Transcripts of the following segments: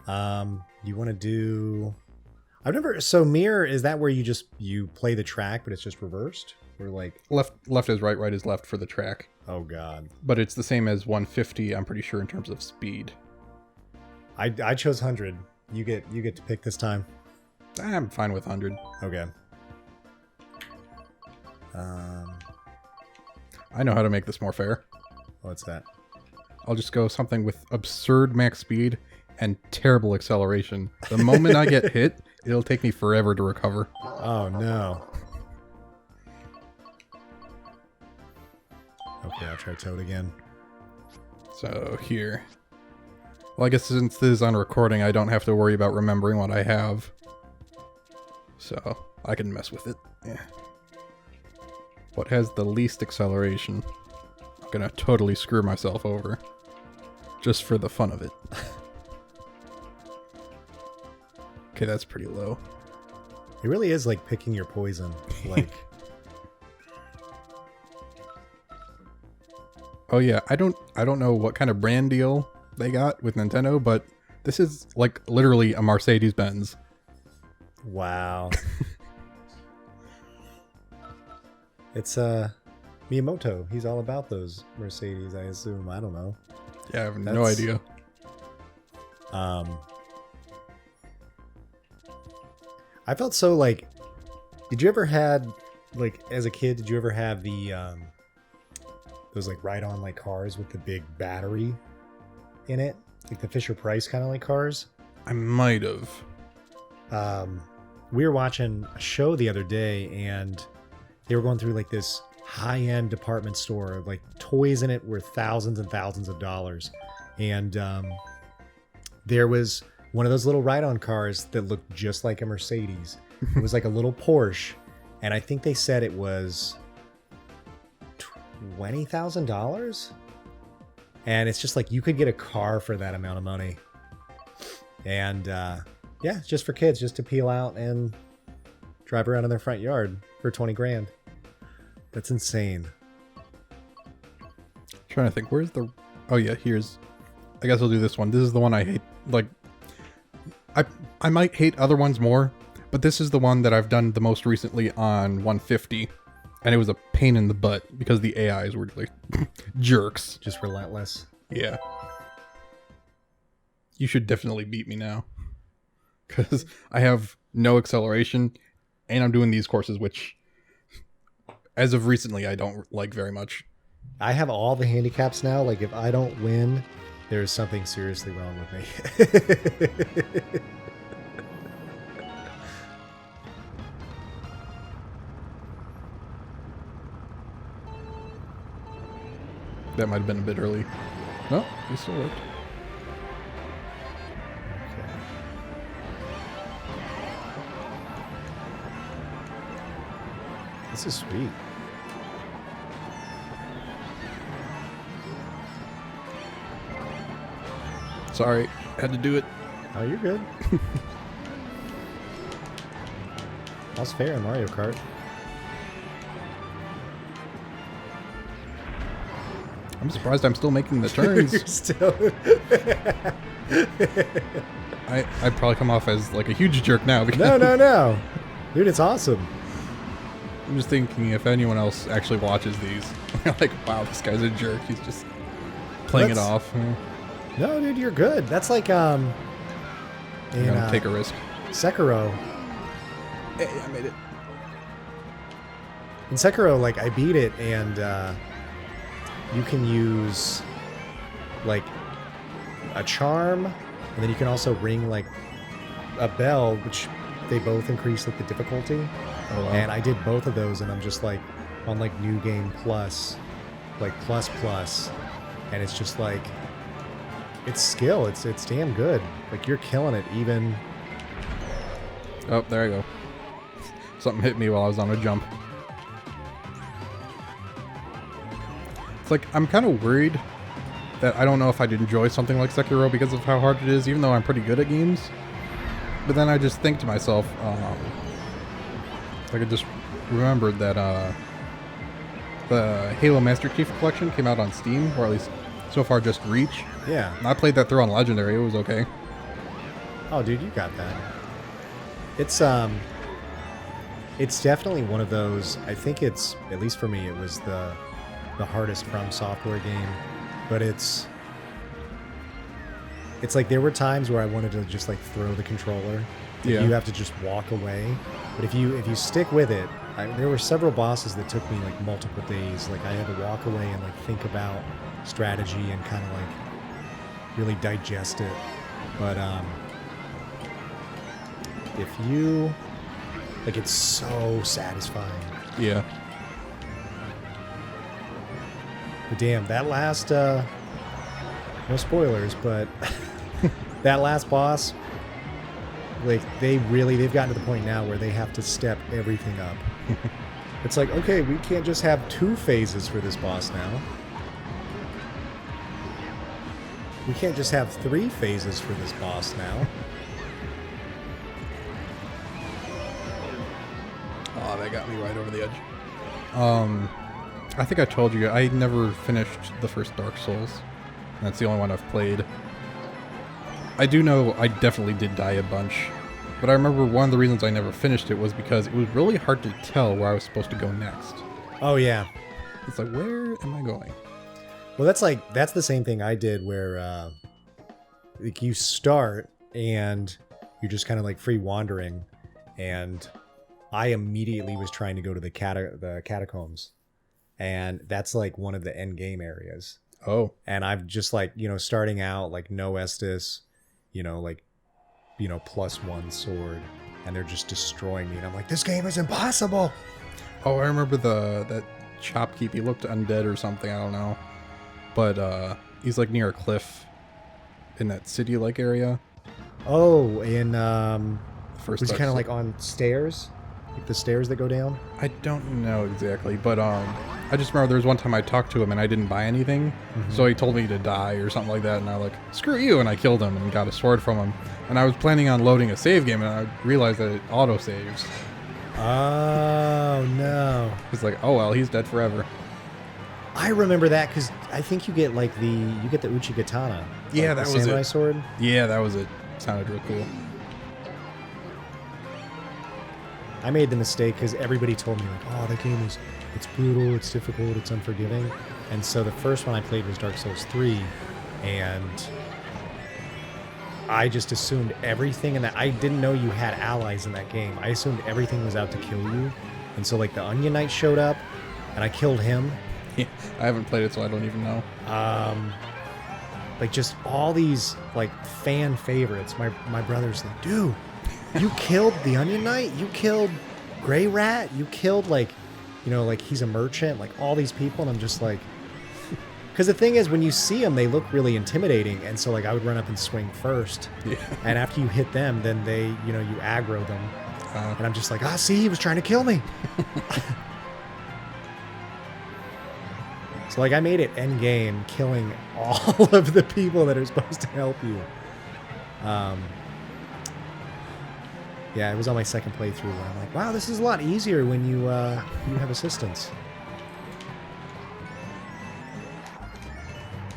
You want to do... I've never... So mirror, is that where you play the track, but it's just reversed? Or like... Left is right, right is left for the track. Oh, God. But it's the same as 150, I'm pretty sure, in terms of speed. I chose 100. You get to pick this time. I'm fine with 100. Okay. I know how to make this more fair. What's that? I'll just go something with absurd max speed and terrible acceleration. The moment I get hit, it'll take me forever to recover. Oh, no. Okay, I'll try Toad again. So here. Well, I guess since this is on recording, I don't have to worry about remembering what I have. So I can mess with it. Yeah. What has the least acceleration? I'm gonna totally screw myself over. Just for the fun of it. Okay, that's pretty low. It really is like picking your poison. Like... Oh yeah, I don't know what kind of brand deal they got with Nintendo, but this is like literally a Mercedes-Benz. Wow. It's Miyamoto. He's all about those Mercedes, I assume. I don't know. Yeah, I have no idea. I felt so like... Did you ever had, like, as a kid, did you ever have the, those, like, ride-on, like, cars with the big battery in it? Like the Fisher-Price kind of, like, cars? I might have. We were watching a show the other day, and they were going through, like, this high-end department store. Like, toys in it were thousands and thousands of dollars. And there was one of those little ride-on cars that looked just like a Mercedes. It was like a little Porsche, and I think they said it was $20,000. And it's just like you could get a car for that amount of money. And yeah, just for kids, just to peel out and drive around in their front yard for 20 grand. That's insane. Trying to think, where's the... Oh yeah, here's... I guess I'll do this one. This is the one I hate. Like, I might hate other ones more, but this is the one that I've done the most recently on 150. And it was a pain in the butt because the AIs were like jerks. Just relentless. Yeah. You should definitely beat me now. Because I have no acceleration, and I'm doing these courses, which, as of recently, I don't like very much. I have all the handicaps now. Like, if I don't win, there's something seriously wrong with me. That might have been a bit early. No, it still worked. This is sweet. Sorry, had to do it. Oh, you're good. How's fair in Mario Kart? I'm surprised I'm still making the turns. You're still... I'd probably come off as like a huge jerk now. Because No. Dude, it's awesome. I'm just thinking if anyone else actually watches these, like, wow, this guy's a jerk. He's just playing it off. No, dude, you're good. That's like, I'm gonna take a risk. Sekiro. Hey, I made it. In Sekiro, like, I beat it, and you can use, like, a charm, and then you can also ring, like, a bell, which they both increase, like, the difficulty. Oh, wow. And I did both of those, and I'm just, like, on, like, New Game Plus, like, plus, and it's just, like, it's skill. It's damn good. Like, you're killing it, even... Oh, there I go. Something hit me while I was on a jump. It's like, I'm kind of worried that I don't know if I'd enjoy something like Sekiro because of how hard it is, even though I'm pretty good at games. But then I just think to myself, I just remembered that the Halo Master Chief Collection came out on Steam, or at least so far just Reach. Yeah. And I played that through on Legendary. It was okay. Oh, dude, you got that. It's definitely one of those. I think it's, at least for me, it was the hardest From Software game, but it's like there were times where I wanted to just like throw the controller. Yeah. You have to just walk away. But if you stick with it, there were several bosses that took me like multiple days. Like I had to walk away and like think about strategy and kind of like really digest it. But if you like, it's so satisfying. Yeah. But damn, that last no spoilers, but that last boss, like they've gotten to the point now where they have to step everything up. It's like, okay, we can't just have 2 phases for this boss now. We can't just have 3 phases for this boss now. Oh, that got me right over the edge. I think I told you, I never finished the first Dark Souls. That's the only one I've played. I do know I definitely did die a bunch. But I remember one of the reasons I never finished it was because it was really hard to tell where I was supposed to go next. Oh, yeah. It's like, where am I going? Well, that's the same thing I did where like you start and you're just kind of like free wandering, and I immediately was trying to go to the catacombs, and that's like one of the end game areas. Oh. And I'm just like, starting out like no Estus, +1 sword, and they're just destroying me, and I'm like, this game is impossible. Oh, I remember that shopkeep. He looked undead or something. I don't know, but he's like near a cliff in that city-like area. Oh, in First, was he kind of like on stairs, like the stairs that go down? I don't know exactly, but I just remember there was one time I talked to him and I didn't buy anything, so he told me to die or something like that, and I was like, screw you, and I killed him and got a sword from him. And I was planning on loading a save game, and I realized that it auto-saves. Oh, no. It's like, oh well, he's dead forever. I remember that because I think you get like the Uchigatana. Yeah, like that the was samurai it. sword. Yeah, that was it. Sounded real cool. I made the mistake because everybody told me like, oh, that game it's brutal, it's difficult, it's unforgiving. And so the first one I played was Dark Souls 3, and I just assumed everything in that. I didn't know you had allies in that game. I assumed everything was out to kill you. And so like the Onion Knight showed up, and I killed him. Yeah, I haven't played it, so I don't even know. Like just all these like fan favorites. My brother's like, dude, you killed the Onion Knight, you killed Grey Rat, you killed like he's a merchant, like all these people, and I'm just like, because the thing is, when you see them, they look really intimidating, and so like I would run up and swing first, and after you hit them, then they you aggro them, and I'm just like, see, he was trying to kill me. So like I made it end game, killing all of the people that are supposed to help you. Yeah, it was on my second playthrough where I'm like, wow, this is a lot easier when you have assistance.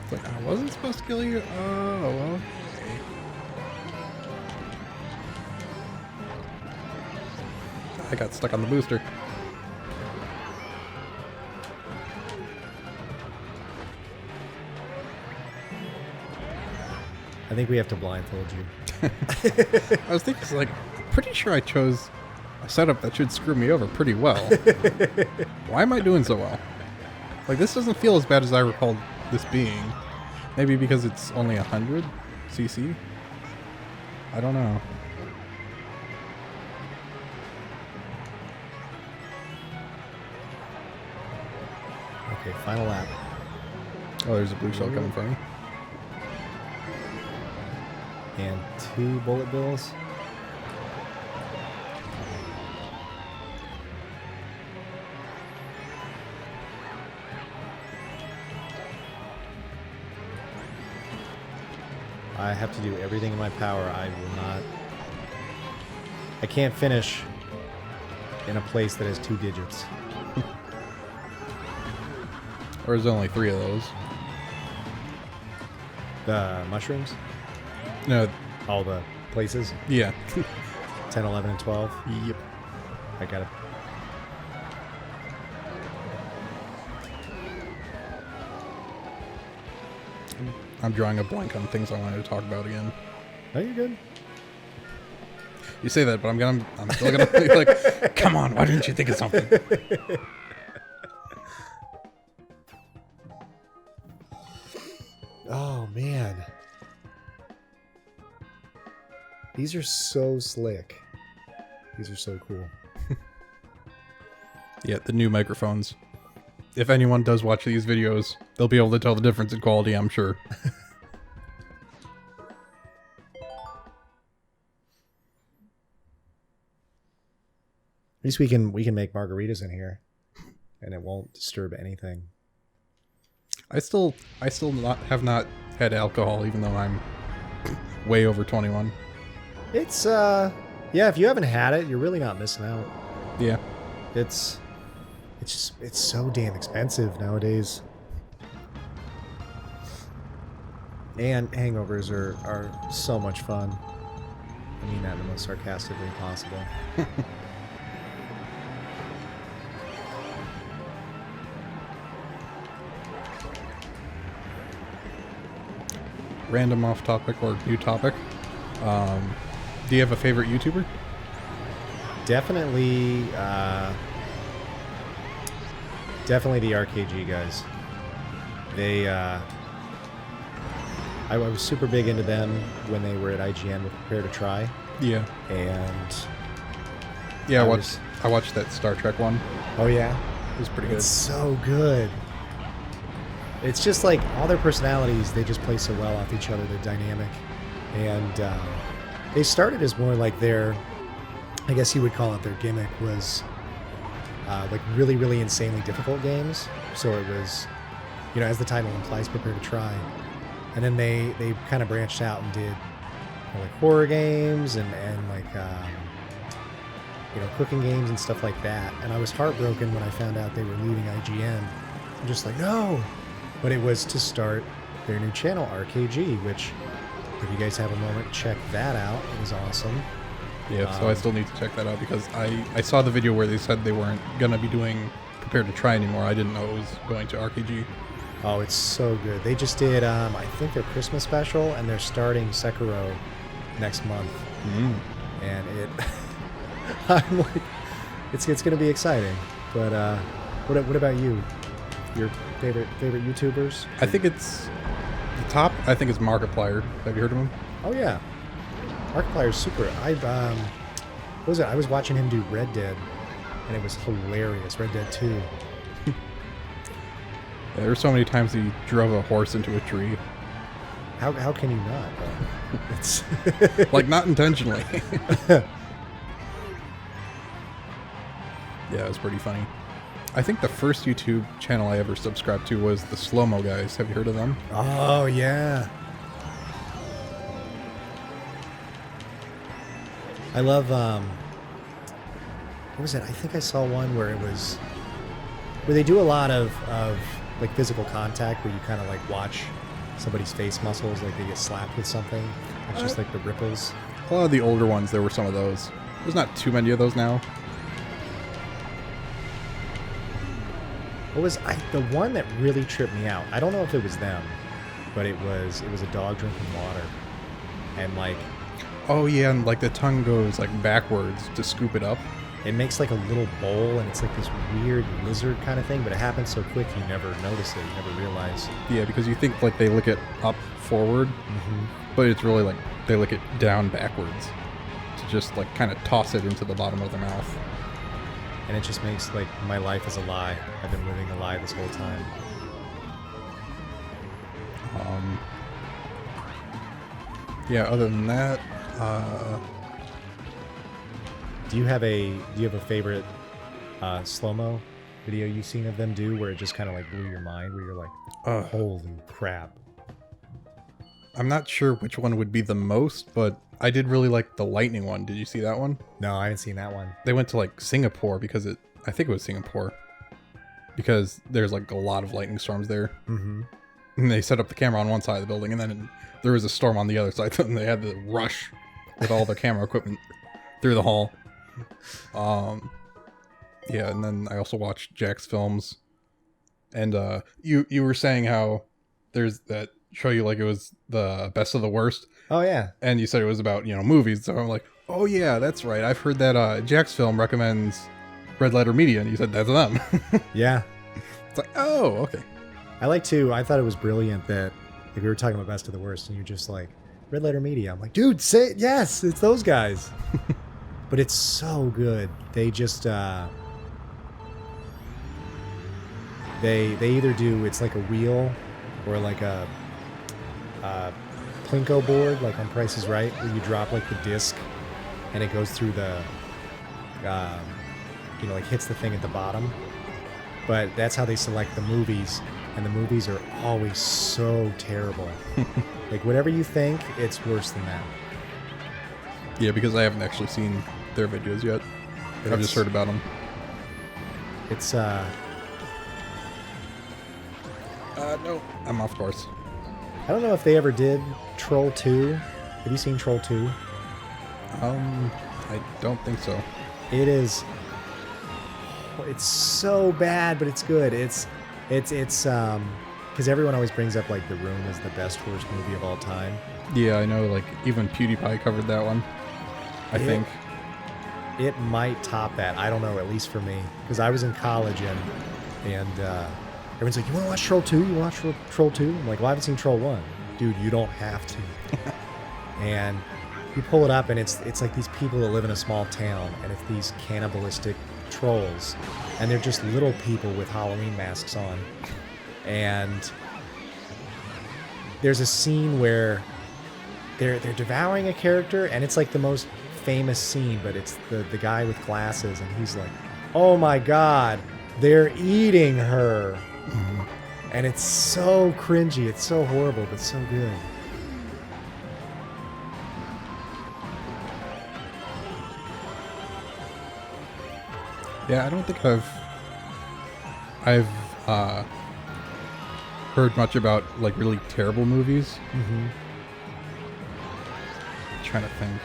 It's like, I wasn't supposed to kill you? Oh, well. I got stuck on the booster. I think we have to blindfold you. I was thinking, like, pretty sure I chose a setup that should screw me over pretty well. Why am I doing so well? Like, this doesn't feel as bad as I recalled this being. Maybe because it's only 100 CC? I don't know. Okay, final lap. Oh, there's a blue shell coming for me. And 2 bullet bills. I have to do everything in my power. I will not. I can't finish in a place that has 2 digits. Or is there only 3 of those? The mushrooms? No, All the places. Yeah. 10, 11, and 12. Yep. I got it. I'm drawing a blank on things I wanted to talk about again. No, you're good. You say that, but I'm still gonna be like, come on, why didn't you think of something? Oh, man. These are so slick. These are so cool. Yeah, the new microphones. If anyone does watch these videos, they'll be able to tell the difference in quality, I'm sure. At least we can make margaritas in here, and it won't disturb anything. I still have not had alcohol, even though I'm way over 21. It's yeah. If you haven't had it, you're really not missing out. Yeah. It's so damn expensive nowadays. And hangovers are so much fun. I mean that in the most sarcastic way possible. Random off topic or new topic. Do you have a favorite YouTuber? Definitely the RKG guys. They I was super big into them when they were at IGN with Prepare to Try. Yeah. And yeah, I watched that Star Trek one. Oh yeah? It was pretty good. It's so good. It's just like all their personalities, they just play so well off each other. They're dynamic. And they started as more like their, I guess you would call it their gimmick, was like really, really insanely difficult games. So it was, you know, as the title implies, Prepare to Try. And then they kind of branched out and did, you know, like horror games and like, you know, cooking games and stuff like that. And I was heartbroken when I found out they were leaving IGN. I'm just like, no. But it was to start their new channel, RKG, which, if you guys have a moment, check that out. It was awesome. Yeah, so I still need to check that out because I saw the video where they said they weren't going to be doing Prepare to Try anymore. I didn't know it was going to RKG. Oh, it's so good. They just did, I think, their Christmas special, and they're starting Sekiro next month. And it, I'm like, it's going to be exciting. But what about you? Your favorite YouTubers? I think it's the top. I think it's Markiplier. Have you heard of him? Oh yeah, Markiplier's super. What was it? I was watching him do Red Dead, and it was hilarious. Red Dead 2. Yeah, there were so many times he drove a horse into a tree. How can you not? It's like not intentionally. Yeah, it was pretty funny. I think the first YouTube channel I ever subscribed to was the Slow Mo Guys. Have you heard of them? Oh yeah. I love what was it? I think I saw one where they do a lot of like physical contact where you kind of like watch somebody's face muscles, like they get slapped with something. It's just like the ripples. A lot of the older ones, there were some of those. There's not too many of those now. What was the one that really tripped me out? I don't know if it was them, but it was a dog drinking water, and like, oh yeah, and like the tongue goes like backwards to scoop it up. It makes like a little bowl, and it's like this weird lizard kind of thing, but it happens so quick you never notice it, you never realize. Yeah, because you think like they lick it up forward, but it's really like they lick it down backwards to just like kind of toss it into the bottom of their mouth. And it just makes like my life is a lie. I've been living a lie this whole time. Yeah, other than that, do you have a favorite slow-mo video you've seen of them do where it just kind of like blew your mind, where you're like, holy crap? I'm not sure which one would be the most, but I did really like the lightning one. Did you see that one? No, I haven't seen that one. They went to like Singapore because I think it was Singapore, because there's like a lot of lightning storms there. And they set up the camera on one side of the building, and then there was a storm on the other side, and they had to rush with all the camera equipment through the hall. Yeah, and then I also watched Jack's films. And you were saying how there's that show you like it was the best of the worst. Oh yeah. And you said it was about, movies. So I'm like, oh yeah, that's right. I've heard that Jack's Film recommends Red Letter Media, and you said that's them. Yeah. It's like, oh, okay. I thought it was brilliant that if you were talking about best of the worst and you're just like, Red Letter Media. I'm like, dude, say it. Yes, it's those guys. But it's so good. They just they either do, it's like a wheel or like a plinko board, like on Price is Right, where you drop like the disc and it goes through the like hits the thing at the bottom. But that's how they select the movies, and the movies are always so terrible. Like whatever you think, it's worse than that. Yeah, because I haven't actually seen their videos yet. I've just heard about them. It's no, I'm off course. I don't know if they ever did Troll 2. Have you seen Troll 2? I don't think so. It's so bad, but it's good. It's because everyone always brings up like The Room as the best worst movie of all time. Yeah, I know, like even PewDiePie covered that one. I think it might top that. I don't know, at least for me, because I was in college and everyone's like, you want to watch Troll 2? You want to watch Troll 2? I'm like, well, I haven't seen Troll 1. Dude, you don't have to. And you pull it up and it's like these people that live in a small town, and it's these cannibalistic trolls, and they're just little people with Halloween masks on. And there's a scene where they're devouring a character, and it's like the most famous scene, but it's the guy with glasses, and he's like, oh my god, they're eating her. And it's so cringy, it's so horrible, but so good. Yeah, I don't think I've heard much about like really terrible movies. Mm-hmm. Trying to think.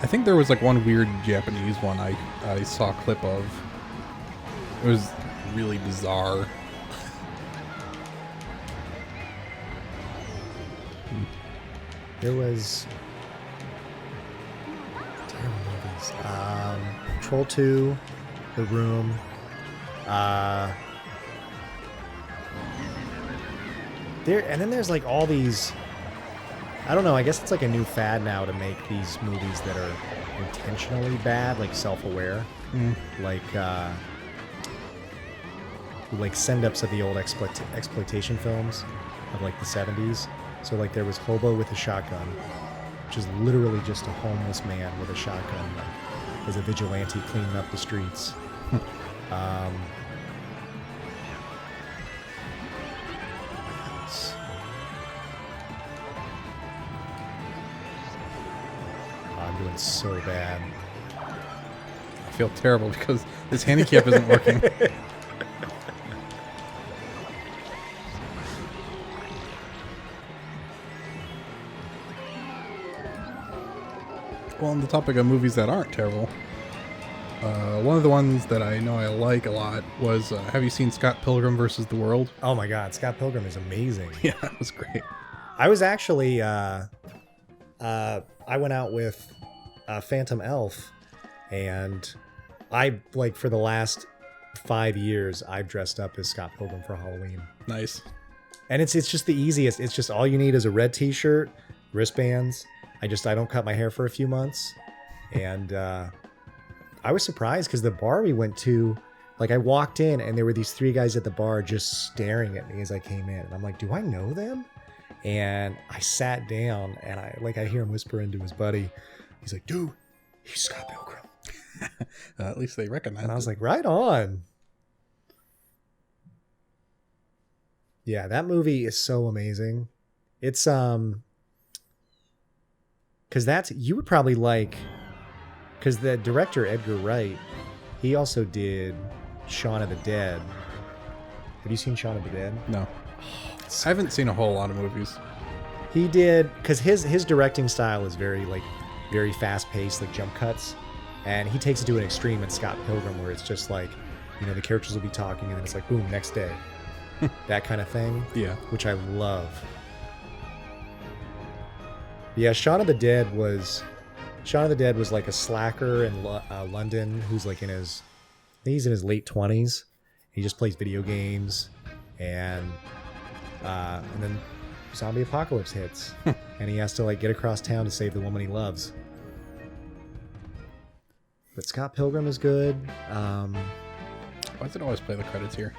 I think there was like one weird Japanese one I saw a clip of. It was really bizarre. There was terrible movies. Troll 2, The Room. And then there's like all these. I don't know. I guess it's like a new fad now to make these movies that are intentionally bad, like self-aware, like send-ups of the old exploitation films of like the 70s. So like there was Hobo with a Shotgun, which is literally just a homeless man with a shotgun, like, as a vigilante cleaning up the streets. I'm doing so bad. I feel terrible because this handicap isn't working. Well, on the topic of movies that aren't terrible, one of the ones that I know I like a lot was, have you seen Scott Pilgrim versus the World? Oh my god, Scott Pilgrim is amazing. Yeah, it was great. I was actually, I went out with Phantom Elf, and for the last 5 years, I've dressed up as Scott Pilgrim for Halloween. Nice. And it's just the easiest. It's just all you need is a red t-shirt, wristbands. I don't cut my hair for a few months. And I was surprised because the bar we went to, like I walked in and there were these 3 guys at the bar just staring at me as I came in. And I'm like, do I know them? And I sat down and I hear him whisper into his buddy. He's like, dude, he's Scott Pilgrim. At least they recognize And I was like, right on. Yeah, that movie is so amazing. It's because you would probably like, because the director Edgar Wright, he also did Shaun of the Dead. Have you seen Shaun of the Dead? No. Oh, it's I haven't seen a whole lot of movies. he did because his directing style is very very fast paced, like jump cuts, and he takes it to an extreme in Scott Pilgrim where it's just like, you know, the characters will be talking and then it's like boom, next day, that kind of thing. Yeah. Which I love. Yeah, Shaun of the Dead was like a slacker in London who's like he's in his late 20s. He just plays video games, and then zombie apocalypse hits, and he has to like get across town to save the woman he loves. But Scott Pilgrim is good. Why does it always play the credits here?